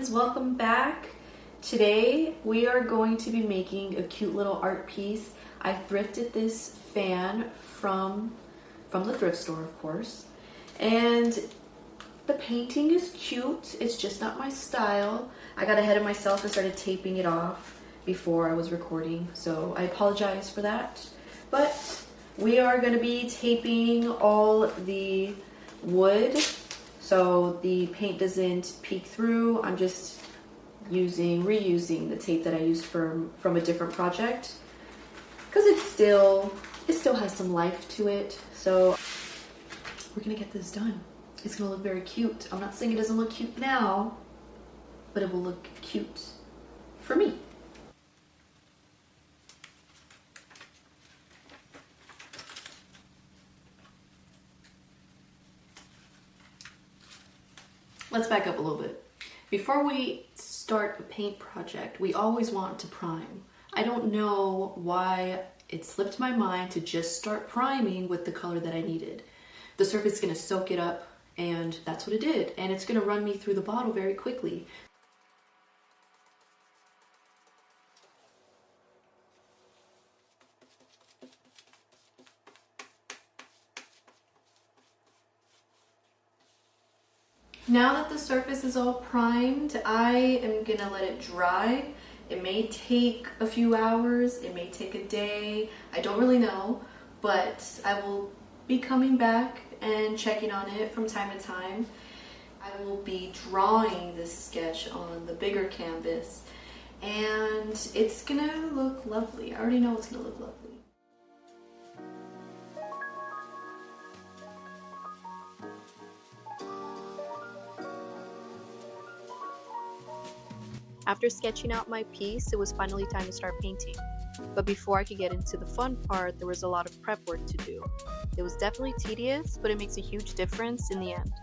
friends, welcome back. Today we are going to be making a cute little art piece. I thrifted this fan from the thrift store, of course, and the painting is cute. It's just not my style. I got ahead of myself and started taping it off before I was recording, so I apologize for that. But we are going to be taping all the wood so the paint doesn't peek through. I'm just reusing the tape that I used from a different project because it still has some life to it. So we're gonna get this done. It's gonna look very cute. I'm not saying it doesn't look cute now, but it will look cute for me. Let's back up a little bit. Before we start a paint project, we always want to prime. I don't know why it slipped my mind to just start priming with the color that I needed. The surface is gonna soak it up, and that's what it did. And it's gonna run me through the bottle very quickly. Now that the surface is all primed, I am gonna let it dry. It may take a few hours, it may take a day, I don't really know, but I will be coming back and checking on it from time to time. I will be drawing this sketch on the bigger canvas, and it's gonna look lovely. I already know it's gonna look lovely. After sketching out my piece, it was finally time to start painting. But before I could get into the fun part, there was a lot of prep work to do. It was definitely tedious, but it makes a huge difference in the end.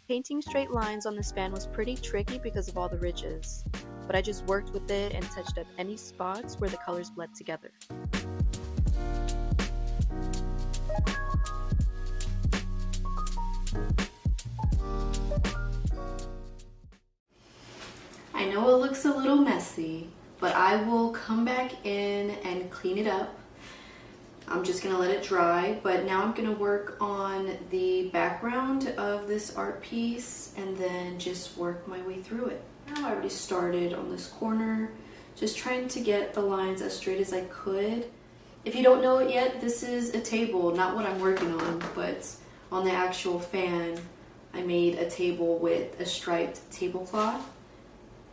Painting straight lines on the span was pretty tricky because of all the ridges, but I just worked with it and touched up any spots where the colors bled together. I know it looks a little messy, but I will come back in and clean it up. I'm just gonna let it dry, but now I'm gonna work on the background of this art piece and then just work my way through it. Now I already started on this corner, just trying to get the lines as straight as I could. If you don't know it yet, this is a table, not what I'm working on, but on the actual fan, I made a table with a striped tablecloth.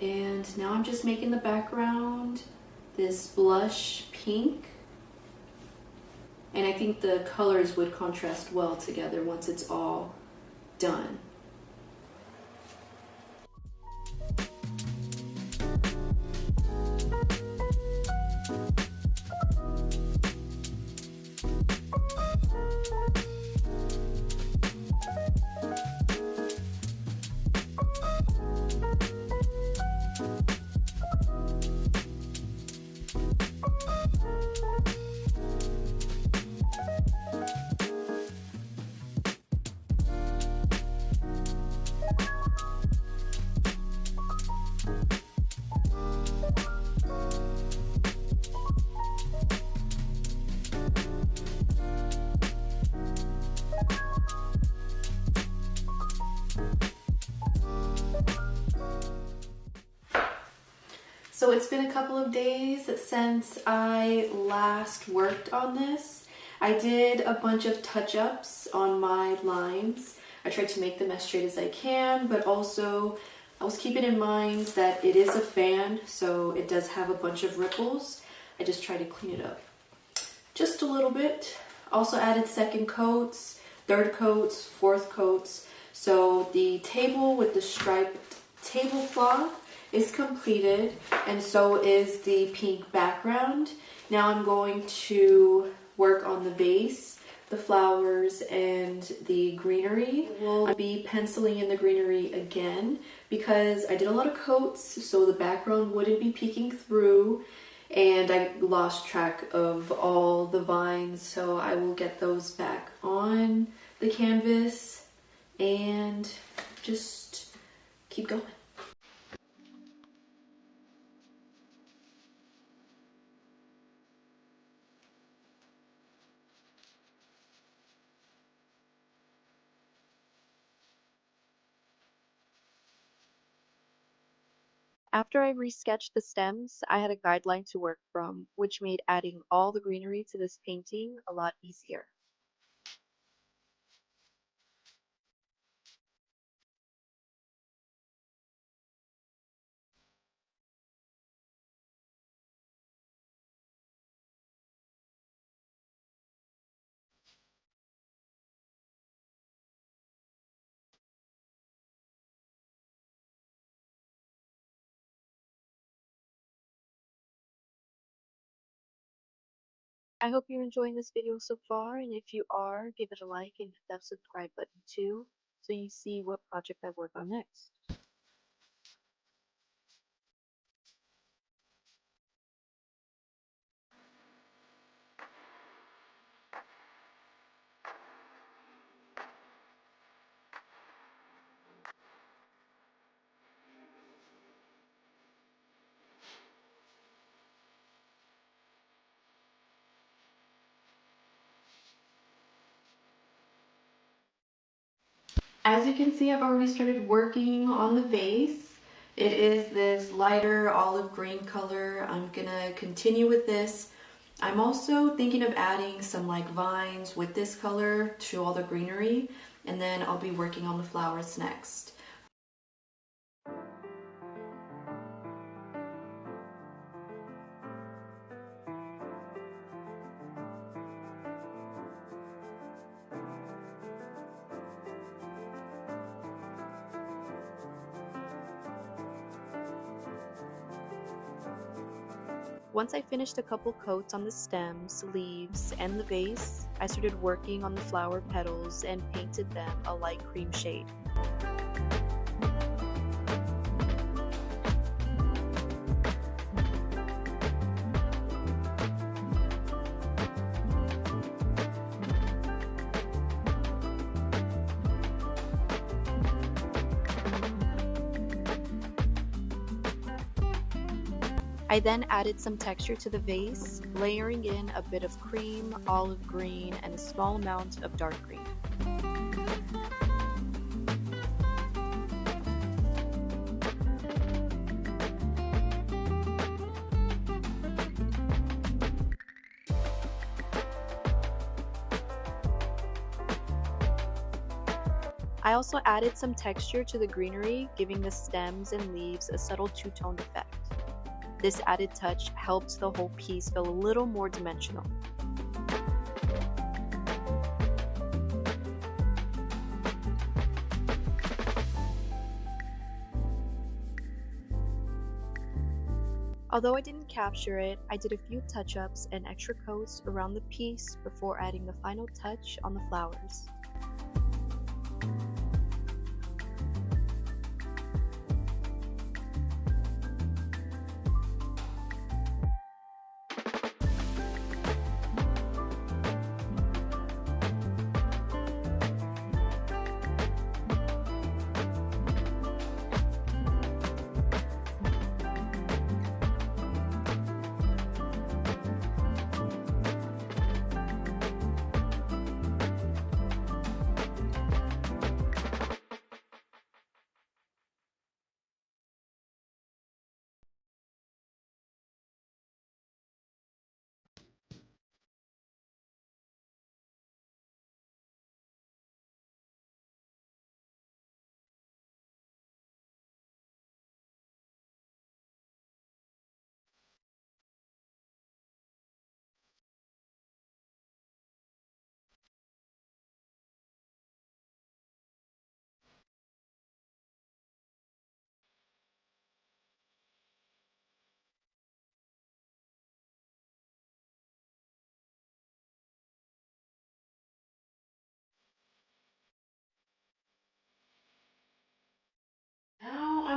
And now I'm just making the background this blush pink. And I think the colors would contrast well together once it's all done. So it's been a couple of days since I last worked on this. I did a bunch of touch-ups on my lines. I tried to make them as straight as I can, but also I was keeping in mind that it is a fan, so it does have a bunch of ripples. I just try to clean it up just a little bit. Also added second coats, third coats, fourth coats. So the table with the striped tablecloth is completed, and so is the pink background. Now I'm going to work on the vase, the flowers, and the greenery. We'll be penciling in the greenery again because I did a lot of coats, so the background wouldn't be peeking through, and I lost track of all the vines, so I will get those back on the canvas and just keep going. After I resketched the stems, I had a guideline to work from, which made adding all the greenery to this painting a lot easier. I hope you're enjoying this video so far, and if you are, give it a like and hit that subscribe button too, so you see what project I work on next. As you can see, I've already started working on the vase. It is this lighter olive green color. I'm gonna continue with this. I'm also thinking of adding some like vines with this color to all the greenery, and then I'll be working on the flowers next. Once I finished a couple coats on the stems, leaves, and the vase, I started working on the flower petals and painted them a light cream shade. I then added some texture to the vase, layering in a bit of cream, olive green, and a small amount of dark green. I also added some texture to the greenery, giving the stems and leaves a subtle two-toned effect. This added touch helped the whole piece feel a little more dimensional. Although I didn't capture it, I did a few touch-ups and extra coats around the piece before adding the final touch on the flowers.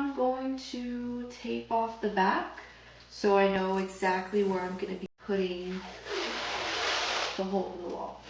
I'm going to tape off the back so I know exactly where I'm going to be putting the hole in the wall.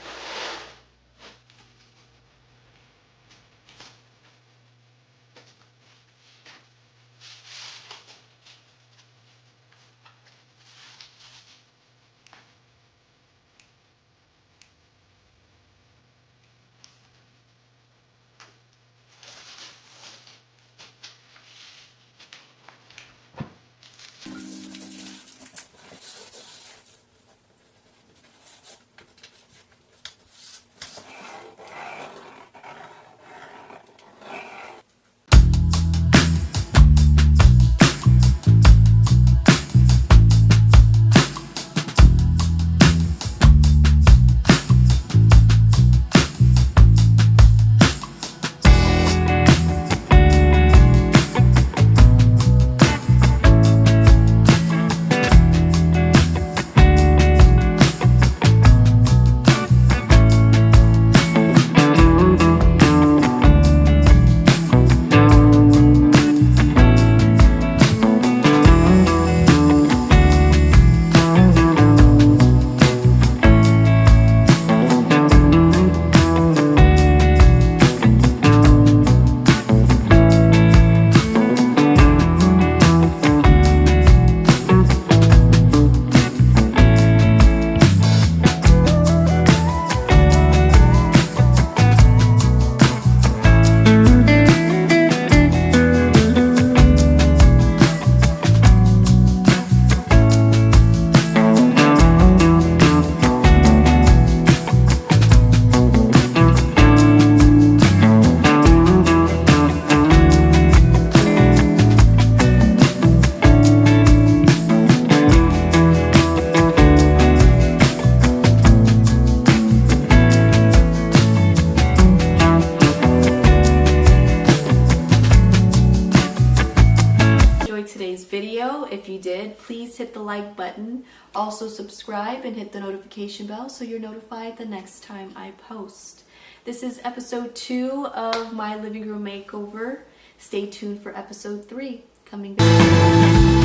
Today's video. If you did, please hit the like button. Also subscribe and hit the notification bell so you're notified the next time I post. This is episode 2 of my living room makeover. Stay tuned for episode 3 coming back.